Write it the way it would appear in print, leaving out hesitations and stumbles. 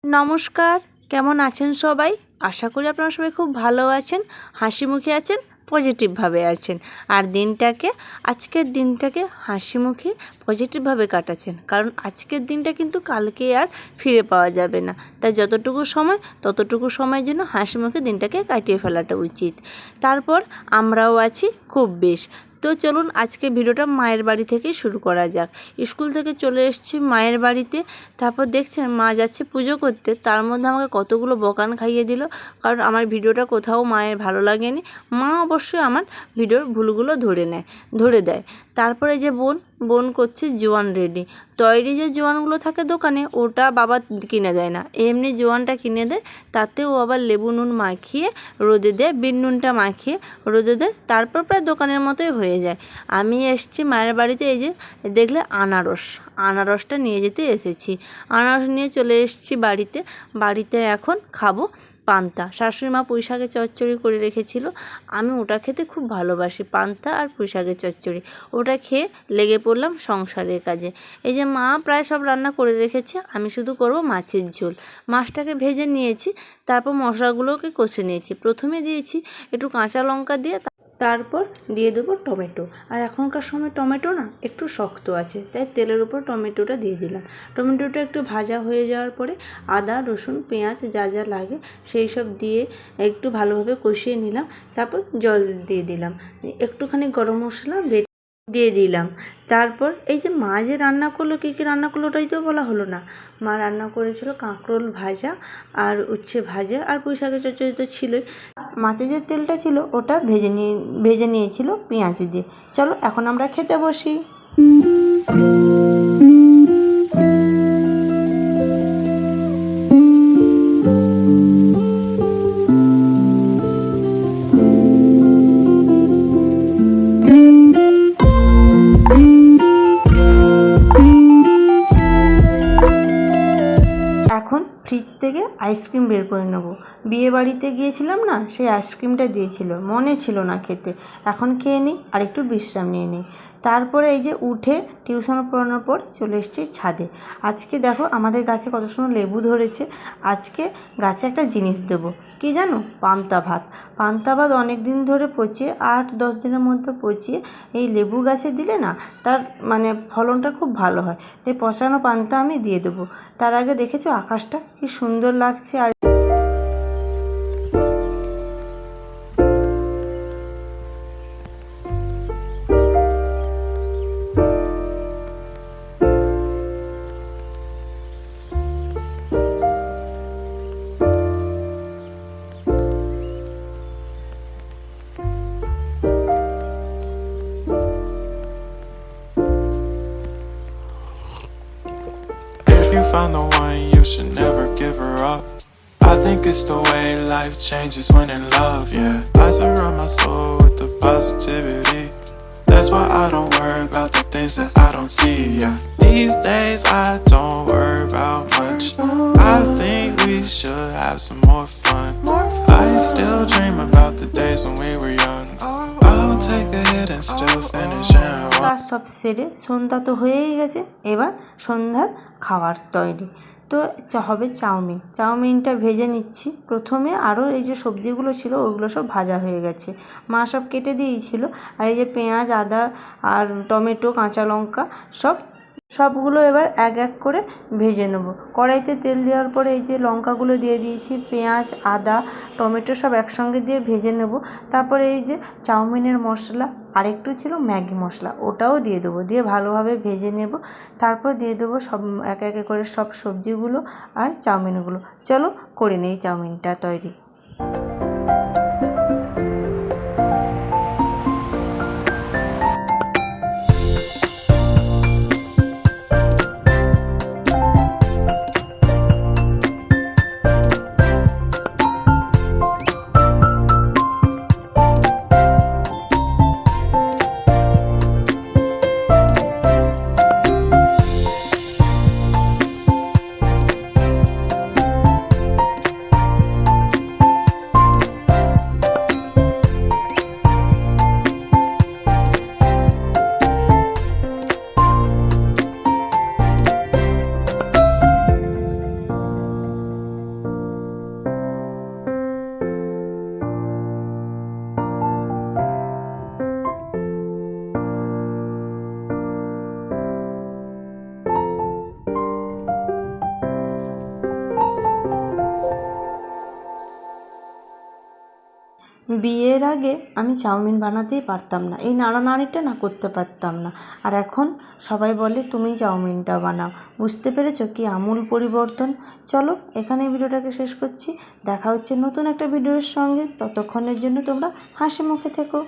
নমস্কার, কেমন আছেন সবাই? আশা করি আপনারা সবাই খুব ভালো আছেন, হাসি মুখে আছেন, পজিটিভভাবে আছেন। আর আজকের দিনটাকে হাসি মুখে পজিটিভভাবে কাটাচ্ছেন, কারণ আজকের দিনটা কিন্তু কালকে আর ফিরে পাওয়া যাবে না। তাই যতটুকু সময় ততটুকু সময়ের জন্য হাসি মুখে দিনটাকে কাটিয়ে ফেলাটা উচিত। তারপর আমরাও আছি খুব বেশ। তো চলুন আজকে ভিডিওটা মায়ের বাড়ি থেকে শুরু করা যাক। স্কুল থেকে চলে এসেছি মায়ের বাড়িতে। তারপর দেখছেন মা যাচ্ছে পুজো করতে, তার মধ্যে আমাকে কতগুলো বকান খাইয়ে দিল, কারণ আমার ভিডিওটা কোথাও মায়ের ভালো লাগেনি। মা অবশ্যই আমার ভিডিওর ভুলগুলো ধরে দেয়। তারপরে যে বোন করছে জোয়ান রেডি। তৈরি যে জোয়ানগুলো থাকে দোকানে, ওটা বাবা কিনে দেয় না, এমনি জোয়ানটা কিনে দেয়। তাতে ও আবার লেবু নুন মাখিয়ে রোদে দেয়, বিট নুনটা মাখিয়ে রোদে দেয়, তারপর প্রায় দোকানের মতোই হয়ে যায়। আমি এসেছি মায়ের বাড়িতে, এই যে দেখলে আনারসটা নিয়ে যেতে এসেছি। আনারস নিয়ে চলে এসেছি বাড়িতে এখন খাবো পান্তা। শাশুড়ি মা পুঁই শাকের চচ্চড়ি করে রেখেছিল, আমি ওটা খেতে খুব ভালোবাসি, পান্তা আর পুঁই শাকের চচ্চড়ি। ওটা খেয়ে লেগে পড়লাম সংসারের কাজে। এই যে মা প্রায় সব রান্না করে রেখেছে, আমি শুধু করব মাছের ঝোল। মাছটাকে ভেজে নিয়েছি, তারপর মশলাগুলোকে কষে নিয়েছি। প্রথমে দিয়েছি একটু কাঁচা লঙ্কা দিয়ে, তারপর দিয়ে দেবো টমেটো। আর এখনকার সময় টমেটো না একটু শক্ত আছে, তাই তেলের উপর টমেটোটা দিয়ে দিলাম। টমেটোটা একটু ভাজা হয়ে যাওয়ার পরে আদা রসুন পেঁয়াজ যা যা লাগে সেই সব দিয়ে একটু ভালোভাবে কষিয়ে নিলাম। তারপর জল দিয়ে দিলাম, একটুখানি গরম মশলা দিয়ে দিলাম। তারপর এই যে মা যে রান্না করলো, কী রান্না করলো ওটাই তো বলা হলো না। মা রান্না করেছিল কাঁকরোল ভাজা আর উচ্ছে ভাজা আর পুঁই শাকের চচ্চড়ি তো ছিলই। মাছের যে তেলটা ছিল ওটা ভেজে নিয়েছিল পেঁয়াজ দিয়ে। চলো এখন আমরা খেতে বসি। এখন ফ্রিজ থেকে আইসক্রিম বের করে নেব। বিয়ে বাড়িতে গিয়েছিলাম না, সেই আইসক্রিমটা দিয়েছিল, মনে ছিল না খেতে। এখন খেয়ে নিই আর একটু বিশ্রাম নিয়ে নিই। তারপরে এই যে উঠে টিউশন পড়ানোর পর চলে এসেছি ছাদে। আজকে দেখো আমাদের গাছে কত সুন্দর লেবু ধরেছে। আজকে গাছে একটা জিনিস দেবো, কি জানো? পান্তা ভাত অনেক দিন ধরে পচিয়ে 8-10 দিনের মধ্যে পচিয়ে এই লেবু গাছে দিলে না তার ফলনটা খুব ভালো হয়। তাই পচানো পান্তা আমি দিয়ে দেবো। তার আগে দেখেছো আকাশটা কি সুন্দর লাগছে। আর If you found the one, you should never give her up. I think it's the way life changes when in love, yeah. I surround my soul with the positivity. That's why I don't worry about the things that I don't see, yeah. These days I don't worry about much. I think we should have some more fun. I still dream about the days when we were young. I'll take a hit and still finish and কাজ সব সেরে সন্ধ্যা তো হয়েই গেছে, এবার সন্ধ্যার খাবার তৈরি। তো হবে চাউমিনটা ভেজে নিচ্ছি প্রথমে। আরও এই যে সবজিগুলো ছিল ওগুলো সব ভাজা হয়ে গেছে, মা সব কেটে দিয়েছিল। আর এই যে পেঁয়াজ আদা আর টমেটো কাঁচা লঙ্কা সবগুলো এবার এক এক করে ভেজে নেব। কড়াইতে তেল দেওয়ার পরে এই যে লঙ্কাগুলো দিয়ে দিয়েছি, পেঁয়াজ আদা টমেটো সব একসঙ্গে দিয়ে ভেজে নেব। তারপরে এই যে চাউমিনের মশলা আর একটু ছিল ম্যাগি মশলা, ওটাও দিয়ে দেবো, দিয়ে ভালোভাবে ভেজে নেব। তারপর দিয়ে দেবো সব এক এক করে সব সবজিগুলো আর চাউমিনগুলো। চলো করে নেই চাউমিনটা তৈরি। বিয়ের আগে আমি চাউমিন বানাতেই পারতাম না, এই নাড়ানাড়িটা না করতে পারতাম না। আর এখন সবাই বলে তুমি চাউমিনটা বানাও। বুঝতে পেরেছো কি আমূল পরিবর্তন? চলো এখানে ভিডিওটাকে শেষ করছি। দেখা হচ্ছে নতুন একটা ভিডিওর সঙ্গে। ততক্ষণের জন্য তোমরা হাসি মুখে থেকো।